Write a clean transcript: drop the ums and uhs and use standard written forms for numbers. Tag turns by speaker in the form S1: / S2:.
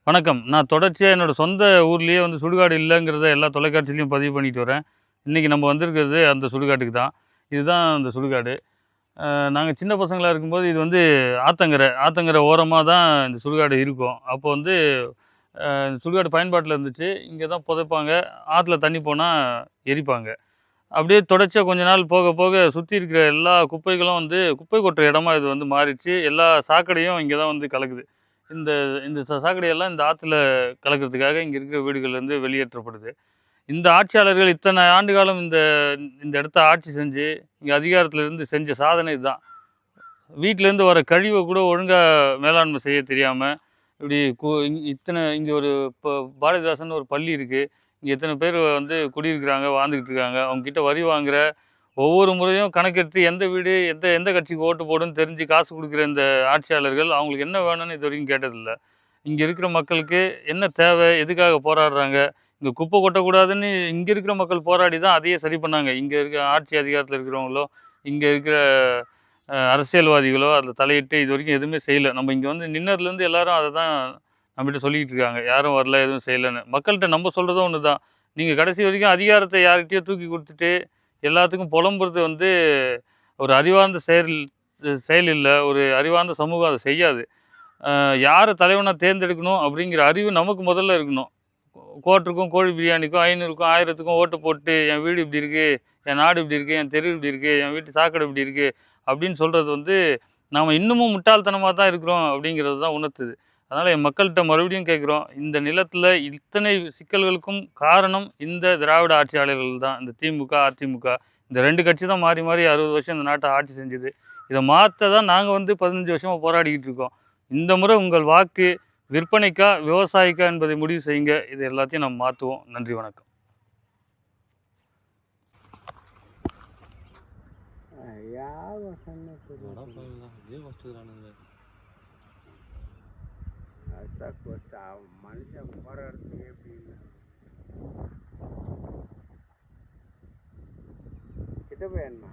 S1: வணக்கம். நான் தொடர்ச்சியா என்னோட சொந்த ஊர்லயே வந்து சுடுகாடு இல்லங்கிறத எல்லா தொலைக்காட்சியிலயும் பதிவு பண்ணிட்டு வரேன். இன்னைக்கு நம்ம வந்திருக்கிறது அந்த சுடுகாட்டுக்கு தான். இதுதான் அந்த சுடுகாடு. நாங்க சின்ன பசங்களா இருக்கும்போது இது வந்து ஆத்தங்கரை ஓரமா தான் இந்த சுடுகாடு இருக்கும். அப்போ வந்து இந்த சுடுகாடு பயன்பாட்டுல இருந்துச்சு. இங்க தான் புதைப்பாங்க. ஆத்துல தண்ணி போனா எரிப்பாங்க. அப்படியே தொடர்ச்சியா கொஞ்ச நாள் போக போக சுத்தி இருக்கிற எல்லா குப்பைகளும் வந்து குப்பை கொட்டுற இடமா இது வந்து மாறிடுச்சு. எல்லா சாக்கடையும் இங்க தான் வந்து கலக்குது. இந்த இந்த சாக்கடையெல்லாம் இந்த ஆத்துல கலக்கிறதுக்காக இங்க இருக்கிற வீடுகள்லேருந்து வெளியேற்றப்படுது. இந்த ஆட்சியாளர்கள் இத்தனை ஆண்டு காலம் இந்த இந்த இடத்த ஆட்சி செஞ்சு, இங்க அதிகாரத்துல இருந்து செஞ்ச சாதனை இதுதான். வீட்லேருந்து வர கழிவ கூட ஒழுங்கா மேலாண்மை செய்ய தெரியாம, இப்படி இத்தனை இங்க ஒரு பாரதிதாசன் ஒரு பள்ளி இருக்கு. இங்க இத்தனை பேர் வந்து குடியிருக்கிறாங்க, வாழ்ந்துகிட்டு இருக்காங்க. அவங்க கிட்ட வரி வாங்குற ஒவ்வொரு முறையும் கணக்கெடுத்து எந்த வீடு எந்த எந்த கட்சிக்கு ஓட்டு போடுன்னு தெரிஞ்சு காசு குடுக்குற இந்த ஆட்சியாளர்கள், அவங்களுக்கு என்ன வேணும்னு இதுவரைக்கும் கேட்டதில்ல. இங்க இருக்கிற மக்களுக்கு என்ன தேவை? எதுக்காக போராடுறாங்க? இங்க குப்பை கொட்டக்கூடாதுன்னு இங்க இருக்கிற மக்கள் போராடி தான் அதையே சரி பண்ணாங்க. இங்க இருக்க ஆட்சி அதிகாரத்துல இருக்கிறவங்களோ, இங்க இருக்கிற அரசியல்வாதிகளோ அதில தலையிட்டு இதுவரைக்கும் எதுவுமே செய்யல. நம்ம இங்க வந்து நின்னதுலேருந்து எல்லாரும் அத தான் நம்மகிட்ட சொல்லிக்கிட்டு இருக்காங்க. யாரும் வரல, எதுவும் செய்யலன்னு. மக்கள்ட்ட நம்ம சொல்றதும் ஒண்ணு தான். நீங்க கடைசி வரைக்கும் அதிகாரத்த யார்கிட்டயோ தூக்கி குடுத்துட்டு, எல்லாத்துக்கும் புலம்புறது வந்து ஒரு அறிவார்ந்த செயல் இல்ல. ஒரு அறிவார்ந்த சமூகம் அத செய்யாது. யார தலைவனா தேர்ந்தெடுக்கணும் அப்படிங்கிற அறிவு நமக்கு முதல்ல இருக்கணும். கோட்டருக்கும், கோழி பிரியாணிக்கும், 500க்கும், 1000த்துக்கும் ஓட்டு போட்டு, என் வீடு இப்படி இருக்கு, என் நாடு இப்படி இருக்கு, என் தெரு இப்படி இருக்கு, என் வீட்டு சாக்கடை இப்படி இருக்கு அப்படின்னு சொல்றது வந்து, நாம இன்னமும் முட்டாள்தனமா தான் இருக்கிறோம் அப்படிங்கிறது தான் உணர்த்துது. அதனால என் மக்கள்ட்ட மறுபடியும் கேட்கிறோம். இந்த நிலத்தில இத்தனை சிக்கல்களுக்கும் காரணம் இந்த திராவிட ஆட்சியாளர்கள் தான். இந்த திமுக, அதிமுக இந்த 2 கட்சி தான் மாறி மாறி 60 வருஷம் இந்த நாட்ட ஆட்சி செஞ்சது. இத மாத்த தான் நாங்க வந்து 15 வருஷமா போராடிக்கிட்டு இருக்கோம். இந்த முறை உங்கள் வாக்கு விற்பனைக்கா, விவசாயிக்கா என்பதை முடிவு செய்யுங்க. இது எல்லாத்தையும் நம்ம மாத்துவோம். நன்றி, வணக்கம்.
S2: மனுஷன் போராடுறதுக்கு கிட்ட போய் என்ன